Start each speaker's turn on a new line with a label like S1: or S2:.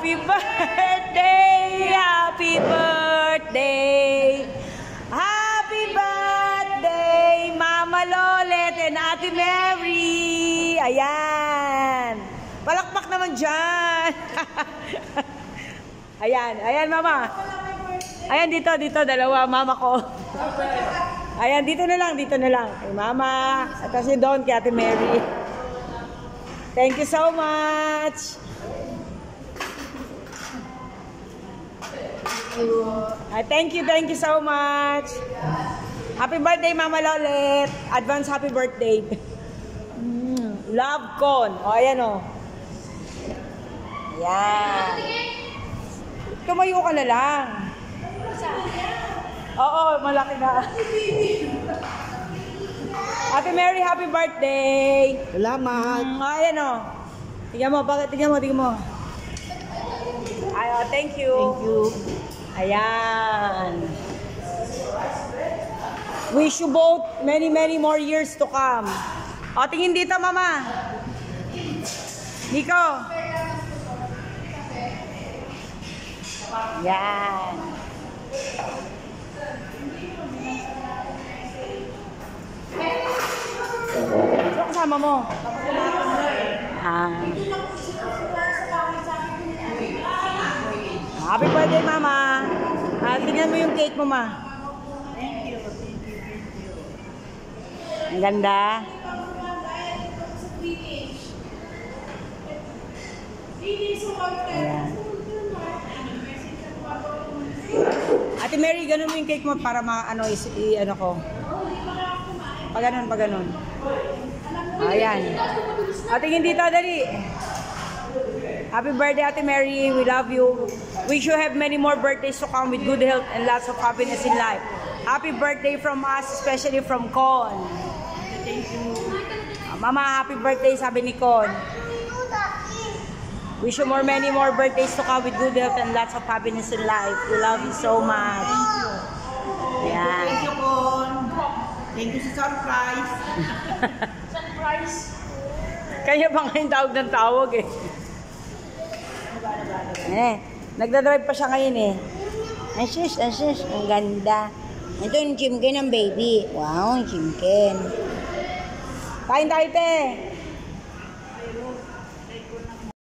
S1: Happy birthday! Happy birthday! Happy birthday, Mama Lolet and Ate Mary! Ayan! Palakpak naman dyan! Ayan, ayan Mama! Ayan dito, dalawa, Mama ko. Ayan, dito na lang. Kay Mama, at si Don, kay Ate Mary. Thank you so much! Thank you so much. Happy birthday, Mama Lolet. Advance happy birthday. Love con. O, ayan o. Ayan. Tumayo ka na lang. Oo, malaki na. Ate Mary, happy birthday.
S2: Salamat.
S1: Ayan o. Tingnan mo. Ayan, thank you.
S2: Thank you.
S1: Ayan. Wish you both many more years to come. O, tingin dito, Mama. Nico. Ayan. Sino kasama mo? Happy birthday, Mama. Tingnan mo yung cake mo, Ma.
S2: Thank you.
S1: Ang ganda. Ayan. Ate Mary, ganun mo yung cake mo para ano ko. Pag ganun. Ayan. Tingin dito, dali. Happy birthday, Ate Mary. We love you. Wish you have many more birthdays to come with good health and lots of happiness in life. Happy birthday from us, especially from Con.
S2: Thank you.
S1: Mama, happy birthday, sabi ni Con. Wish you many more birthdays to come with good health and lots of happiness in life. We love you so much. Ayan.
S2: Thank you, Con. Thank you sa surprise. Surprise.
S1: Kanya pa ngayon tawag eh. Nagdadrive pa siya ngayon eh. Asus, ang ganda. Ito yung chimken ng baby. Wow, chimken. Kain tayo, te.